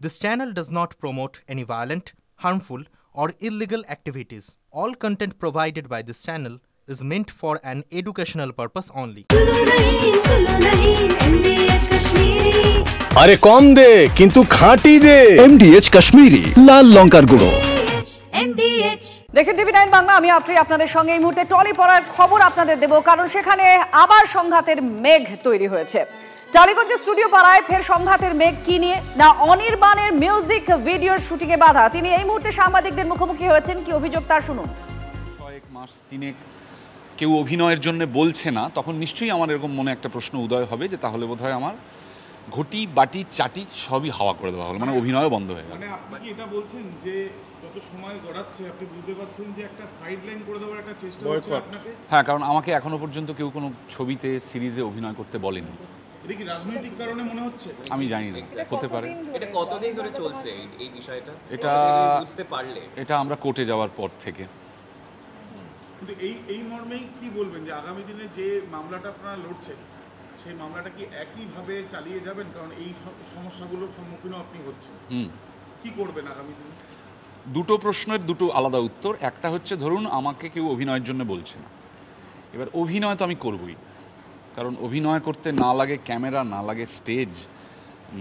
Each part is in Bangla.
This channel does not promote any violent, harmful, or illegal activities. All content provided by this channel is meant for an educational purpose only. আরে কম দে কিন্তু খাঁটি দে MDH কাশ্মীরি লাল লঙ্কার গুঁড়ো। দেখছেন TV9 বাংলা, আমি আত্রি আপনাদের সঙ্গে এই মুহূর্তে টলি পড়ার খবর আপনাদের দেব, কারণ সেখানে আবার সংঘাতের মেঘ তৈরি হয়েছে। টালিগঞ্জের স্টুডিও পাড়ায় ফের সংঘাতের মেঘ কি নিয়ে? না অনির্বাণের মিউজিক ভিডিওর শুটিংয়ে বাধা। তিনি এই মুহূর্তে সাংবাদিকদের মুখোমুখি হয়েছেন, কি অভিযোগ তার শুনুন। কয়েক মাস তিনেক কেউ অভিনয়ের জন্য বলছে না, তখন নিশ্চয়ই আমার এরকম মনে একটা প্রশ্ন উদয় হবে যে তাহলে বোধহয় আমার ঘটি বাটি চাটি সবই হাওয়া করে দেওয়া হলো, মানে অভিনয়ও বন্ধ হয়ে গেল। মানে আপনি কি এটা বলছেন যে যত সময় গড়াচ্ছে আপনি বুঝতে পারছেন যে একটা সাইডলাইন করে দেওয়ার একটা চেষ্টা হচ্ছে আপনাকে? হ্যাঁ, কারণ আমাকে এখনো পর্যন্ত কেউ কোনো ছবিতে সিরিজে অভিনয় করতে বলেনি। এটা কি রাজনৈতিক কারণে মনে হচ্ছে? আমি জানি না, হতে পারে। এটা কতদিন ধরে চলছে এই বিষয়টা? এটা বুঝতে পারলে এটা আমরা কোর্টে যাওয়ার পর থেকে। কিন্তু এই মর্মেই কি বলবেন যে আগামী দিনে যে মামলাটা আপনারা লড়ছেন সেই মামলাটা কি একইভাবে চালিয়ে যাবেন? কারণ এই সমস্যাগুলোর সম্মুখীনও আপনি হচ্ছেন। কি করবেন আগামী দিনে? দুটো প্রশ্নের দুটো আলাদা উত্তর। একটা হচ্ছে, ধরুন আমাকে কেউ অভিনয়ের জন্য বলছে না, এবার অভিনয় তো আমি করবই, কারণ অভিনয় করতে না লাগে ক্যামেরা, না লাগে স্টেজ,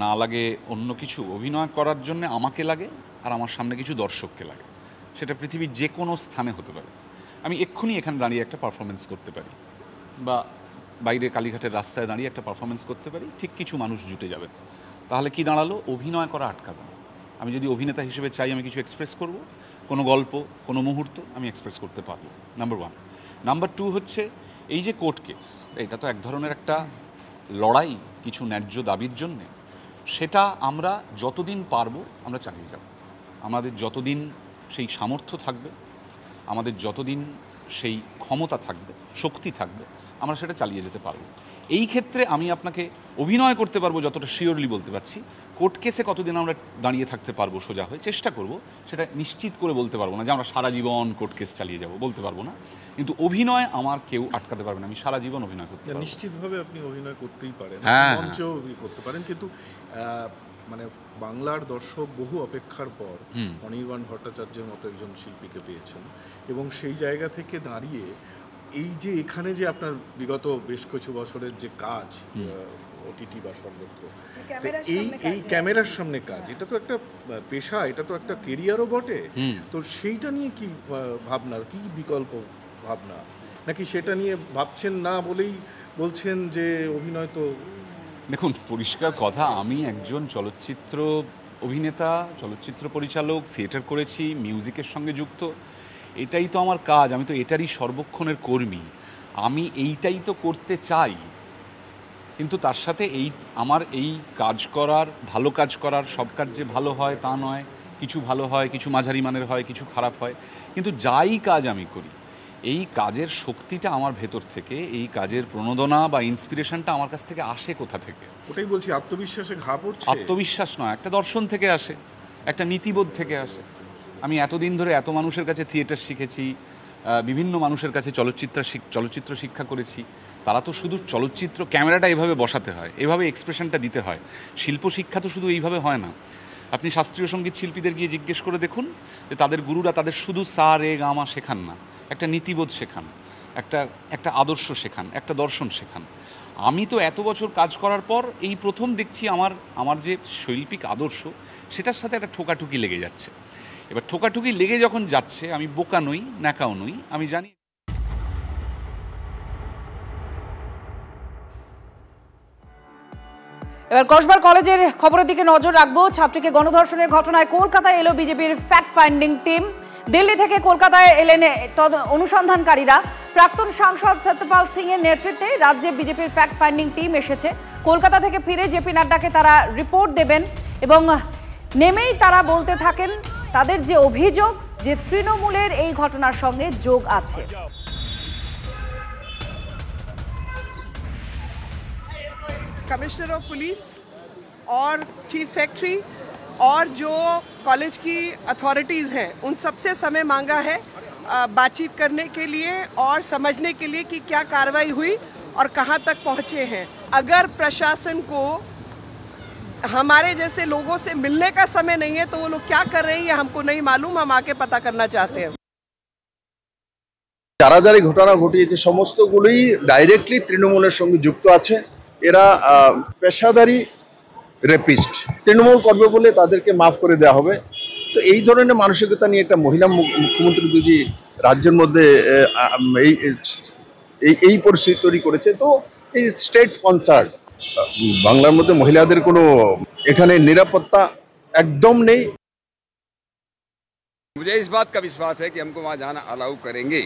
না লাগে অন্য কিছু। অভিনয় করার জন্য আমাকে লাগে আর আমার সামনে কিছু দর্শককে লাগে। সেটা পৃথিবীর যে কোনো স্থানে হতে পারে। আমি এক্ষুনি এখানে দাঁড়িয়ে একটা পারফরমেন্স করতে পারি, বা বাইরে কালীঘাটের রাস্তায় দাঁড়িয়ে একটা পারফরমেন্স করতে পারি, ঠিক কিছু মানুষ জুটে যাবে। তাহলে কি দাঁড়ালো? অভিনয় করা আটকাবে না। আমি যদি অভিনেতা হিসেবে চাই আমি কিছু এক্সপ্রেস করব, কোনো গল্প, কোনো মুহূর্ত আমি এক্সপ্রেস করতে পারবো, নাম্বার ওয়ান। নাম্বার টু হচ্ছে, এই যে কোর্ট কেস, এটা তো এক ধরনের একটা লড়াই কিছু ন্যায্য দাবির জন্যে। সেটা আমরা যতদিন পারবো আমরা চালিয়ে যাব। আমাদের যতদিন সেই সামর্থ্য থাকবে, আমাদের যতদিন সেই ক্ষমতা থাকবে, শক্তি থাকবে, আমরা সেটা চালিয়ে যেতে পারবো। এই ক্ষেত্রে আমি আপনাকে অভিনয় করতে পারবো যতটা শিওরলি বলতে পারছি। কোর্ট কেসে কতদিন আমরা দাঁড়িয়ে থাকতে পারবো সোজা হয়ে, চেষ্টা করব, সেটা নিশ্চিত করে বলতে পারবো না যে আমরা সারা জীবন কোর্ট কেস চালিয়ে যাব, বলতে পারবো না। কিন্তু অভিনয় আমার কেউ আটকাতে পারবে না, আমি সারা জীবন অভিনয় করতে পারবো। নিশ্চিতভাবে আপনি অভিনয় করতেই পারেন, হ্যাঁ, মঞ্চেও করতে পারেন, কিন্তু মানে বাংলার দর্শক বহু অপেক্ষার পর অনির্বাণ ভট্টাচার্যের মতো একজন শিল্পীকে পেয়েছেন, এবং সেই জায়গা থেকে দাঁড়িয়ে এই যে এখানে যে আপনার বিগত বেশ কিছু বছরের যে কাজ ওটিটি বা সর্বত্র, এই ক্যামেরার সামনে কাজ, এটা তো একটা পেশা, এটা তো একটা কেরিয়ারও বটে। তো সেইটা নিয়ে কি ভাবনা, কি বিকল্প ভাবনা, নাকি সেটা নিয়ে ভাবছেন না বলেই বলছেন যে অভিনয় তো? দেখুন, পরিষ্কার কথা, আমি একজন চলচ্চিত্র অভিনেতা, চলচ্চিত্র পরিচালক, থিয়েটার করেছি, মিউজিকের সঙ্গে যুক্ত, এটাই তো আমার কাজ। আমি তো এটারই সর্বক্ষণের কর্মী। আমি এইটাই তো করতে চাই, কিন্তু তার সাথে আমার এই কাজ করার, ভালো কাজ করার, সব কাজ যে ভালো হয় তা নয়। কিছু ভালো হয়, কিছু মাঝারি মানের হয়, কিছু খারাপ হয়, কিন্তু যাই কাজ আমি করি, এই কাজের শক্তিটা আমার ভেতর থেকে, এই কাজের প্রণোদনা বা ইন্সপিরেশনটা আমার কাছ থেকে আসে কোথা থেকে? ওটাই বলছি, আত্মবিশ্বাসে ঘা পড়ছে। আত্মবিশ্বাস নয়, একটা দর্শন থেকে আসে, একটা নীতিবোধ থেকে আসে। আমি এতদিন ধরে এত মানুষের কাছে থিয়েটার শিখেছি, বিভিন্ন মানুষের কাছে চলচ্চিত্র শিক্ষা করেছি। তারা তো শুধু চলচ্চিত্র, ক্যামেরাটা এভাবে বসাতে হয়, এভাবে এক্সপ্রেশনটা দিতে হয়। শিল্প শিক্ষা তো শুধু এইভাবে হয় না। আপনি শাস্ত্রীয় সঙ্গীত শিল্পীদের গিয়ে জিজ্ঞেস করে দেখুন যে তাদের গুরুরা তাদের শুধু সা রে গা মা শেখান না, একটা নীতিবোধ শেখান, একটা আদর্শ শেখান, একটা দর্শন শেখান। আমি তো এত বছর কাজ করার পর এই প্রথম দেখছি আমার যে শৈল্পিক আদর্শ, সেটার সাথে একটা ঠোকাঠুকি লেগে যাচ্ছে। এবার ঠোকাঠুকি লেগে যখন যাচ্ছে, আমি বোকা নই, ন্যাকাও নই, আমি জানি। এবার কসবার কলেজের খবরের দিকে নজর রাখবো। ছাত্রীকে গণধর্ষণের ঘটনায় কলকাতায় এলো বিজেপির ফ্যাক্ট ফাইন্ডিং টিম। দিল্লি থেকে কলকাতায় এলেন অনুসন্ধানকারীরা। প্রাক্তন সাংসদ সত্যপাল সিং এর নেতৃত্বে রাজ্যে বিজেপির ফ্যাক্ট ফাইন্ডিং টিম এসেছে। কলকাতা থেকে ফিরে জেপি নাড্ডাকে তারা রিপোর্ট দেবেন, এবং নেমেই তারা বলতে থাকেন তাদের যে অভিযোগ যে তৃণমূলের এই ঘটনার সঙ্গে যোগ আছে। कमिश्नर ऑफ पुलिस और चीफ सेक्रेटरी और जो कॉलेज की अथॉरिटीज़ हैं उन सबसे समय मांगा है बातचीत करने के लिए और समझने के लिए कि क्या कार्रवाई हुई और कहां तक पहुंचे हैं। अगर प्रशासन को हमारे जैसे लोगों से मिलने का समय नहीं है, तो वो लोग क्या कर रहे हैं ये हमको नहीं मालूम, हम आके पता करना चाहते हैं। যারা যারা ঘটনা ঘটিয়েছে সমস্তগুলোই ডাইরেক্টলি তৃণমূলের সঙ্গে যুক্ত আছে। এরা পেশাদারি রেপিস্ট, তৃণমূল করবে বলে তাদেরকে মাফ করে দেওয়া হবে। তো এই ধরনের মানসিকতা নিয়ে একটা মহিলা মুখ্যমন্ত্রী যদি রাজ্যের মধ্যে এই পরিস্থিতি তৈরি করেছে, তো এই স্টেট কনসার্ন। বাংলার মধ্যে মহিলাদের কোনো এখানে নিরাপত্তা একদম নেই। मुझे इस बात का विश्वास है कि हमको वहाँ जाना अलाउ करेंगे,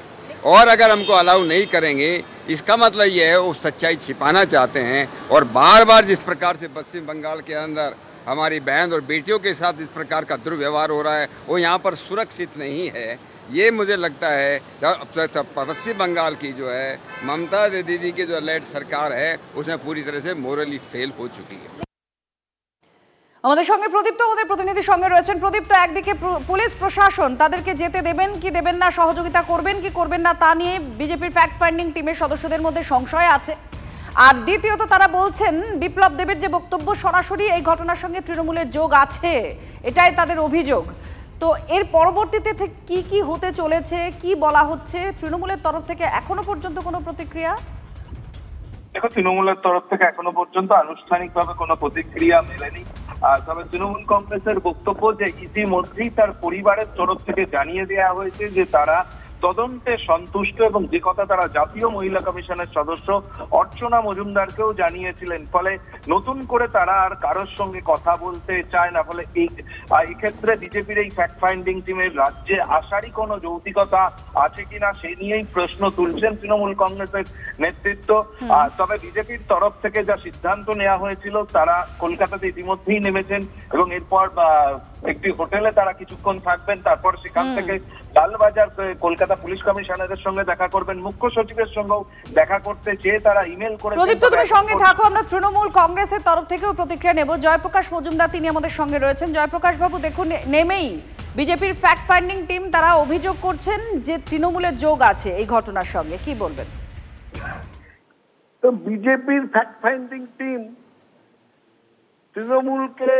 और अगर हमको अलाउ नहीं करेंगे इसका मतलब ये है वो सच्चाई छिपाना चाहते हैं। और बार बार जिस प्रकार से पश्चिम बंगाल के अंदर हमारी बहन और बेटियों के साथ इस प्रकार का दुर्व्यवहार हो रहा है, वो यहाँ पर सुरक्षित नहीं है। ये मुझे लगता है पश्चिम बंगाल की जो है ममता दीदी की जो लेड सरकार है उसमें पूरी तरह से मोरली फेल हो चुकी है। আমাদের সঙ্গে প্রদীপ্ত আমাদের প্রতিনিধির সঙ্গে রয়েছেন। প্রদীপ্ত, একদিকে পুলিশ প্রশাসন তাদেরকে যেতে দেবেন কি দেবেন না, সহযোগিতা করবেন কি করবেন না তা নিয়ে বিজেপির ফ্যাক্ট ফাইন্ডিং টিমের সদস্যদের মধ্যে সংশয় আছে। আর দ্বিতীয়ত তারা বলছেন বিপ্লব দেবের যে বক্তব্য সরাসরি এই ঘটনার সঙ্গে তৃণমূলের যোগ আছে, এটাই তাদের অভিযোগ। তো এর পরবর্তীতে কি কি হতে চলেছে, কি বলা হচ্ছে তৃণমূলের তরফ থেকে এখনো পর্যন্ত কোনো প্রতিক্রিয়া? দেখো, তৃণমূলের তরফ থেকে এখনো পর্যন্ত আনুষ্ঠানিকভাবে কোনো প্রতিক্রিয়া মেলেনি। তবে তৃণমূল কংগ্রেসের বক্তব্য যে ইতিমধ্যেই তার পরিবারের তরফ থেকে জানিয়ে দেওয়া হয়েছে যে তারা তদন্তে সন্তুষ্ট, এবং যে কথা তারা জাতীয় মহিলা কমিশনের সদস্য অর্চনা মজুমদারকেও জানিয়েছিলেন। ফলে নতুন করে তারা আর কারোর সঙ্গে কথা বলতে চায় না। ফলে এই ক্ষেত্রে বিজেপির এই ফ্যাক্ট ফাইন্ডিং টিমের রাজ্যে আসারই কোনো যৌক্তিকতা আছে কিনা সেই নিয়েই প্রশ্ন তুলছেন তৃণমূল কংগ্রেসের নেতৃত্ব। তবে বিজেপির তরফ থেকে যা সিদ্ধান্ত নেওয়া হয়েছিল, তারা কলকাতাতে ইতিমধ্যেই নেমেছেন এবং এরপর একটি হোটেলে তারা কিছুক্ষণ থাকবেন। তারপর সেখান থেকে লালবাজার কলকাতা পুলিশ কমিশনারের সঙ্গে দেখা করবেন, মুখ্য সচিবের সঙ্গেও দেখা করতে চেয়ে তারা ইমেল করে। প্রদীপ্ত, তুমি সঙ্গে থাকো, আমরা তৃণমূল কংগ্রেসের তরফ থেকেও প্রতিক্রিয়া নেব। জয়প্রকাশ মজুমদার তিনি আমাদের সঙ্গে রয়েছেন। জয়প্রকাশ বাবু, দেখুন নেমেই বিজেপির ফ্যাক্ট ফাইন্ডিং টিম তারা অভিযোগ করছেন যে তৃণমূলের যোগ আছে এই ঘটনার সঙ্গে, কি বলবেন? তো বিজেপির ফ্যাক্ট ফাইন্ডিং টিম তৃণমূলকে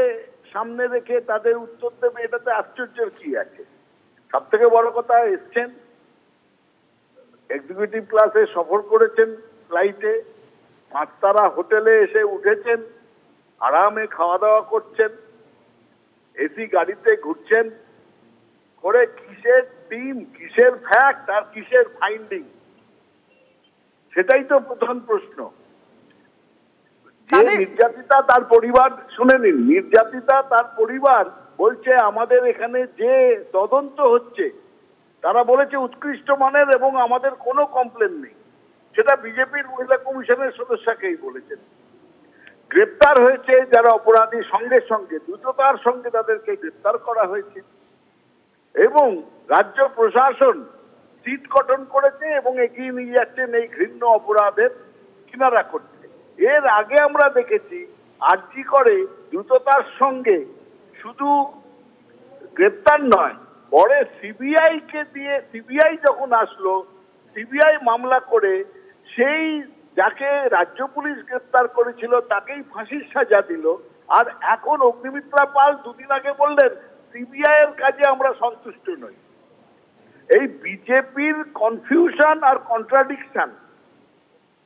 সামনে রেখে তাদের উত্তর দেবে, এটাতে আশ্চর্যের কি আছে? সব থেকে বড় কথা, এসছেন এক্সিকিউটিভ ক্লাসে সফর করেছেন, ফ্লাইটে 5 তারা হোটেলে এসে উঠেছেন, আরামে খাওয়া দাওয়া করছেন, এসি গাড়িতে ঘুরছেন, করে কিসের টিম, কিসের ফ্যাক্ট আর কিসের ফাইন্ডিং, সেটাই তো প্রধান প্রশ্ন। যে নির্যাতিতা তার পরিবার, শুনে নিন, নির্যাতিতা তার পরিবার বলছে আমাদের এখানে যে তদন্ত হচ্ছে তারা বলেছে উৎকৃষ্ট মানের এবং আমাদের কোনো কমপ্লেন নেই। সেটা বিজেপির মহিলা কমিশনের সদস্যকেই বলেছেন। গ্রেপ্তার হয়েছে যারা অপরাধী, সঙ্গে সঙ্গে দ্রুততার সঙ্গে তাদেরকে গ্রেপ্তার করা হয়েছে এবং রাজ্য প্রশাসন সিট গঠন করেছে এবং এগিয়ে নিয়ে যাচ্ছেন এই ঘৃণ্য অপরাধের কিনারা করতে। এর আগে আমরা দেখেছি আরজি করে দ্রুততার সঙ্গে শুধু গ্রেপ্তার নয়, পরে সিবিআই কে দিয়ে, সিবিআই যখন আসলো, সিবিআই মামলা করে সেই যাকে রাজ্য পুলিশ গ্রেপ্তার করেছিল তাকেই ফাঁসির সাজা দিল। আর এখন অগ্নিমিত্রা পাল 2 দিন আগে বললেন সিবিআই এর কাজে আমরা সন্তুষ্ট নই। এই বিজেপির কনফিউশন আর কন্ট্রাডিকশন,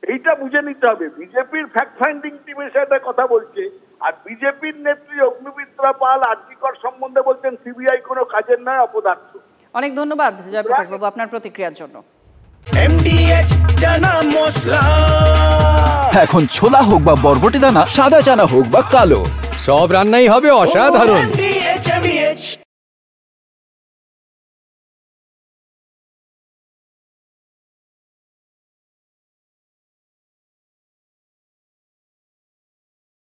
এইটা বুঝে নিতে হবে। বিজেপির ফ্যাক্ট ফাইন্ডিং টিম এসে একটা কথা বলছে, আর বিজেপির নেত্রী অগ্নিমিত্রা পাল আরজিকর সম্বন্ধে বলছেন সিবিআই কোনো কাজের নয়, অপদার্থ। অনেক ধন্যবাদ জয়প্রকাশ বাবু আপনার প্রতিক্রিয়ার জন্য। MDH চানা মশলা, এখন ছোলা হোক বা বরবটি দানা, সাদা চানা হোক বা কালো, সব রান্নাই হবে অসাধারণ।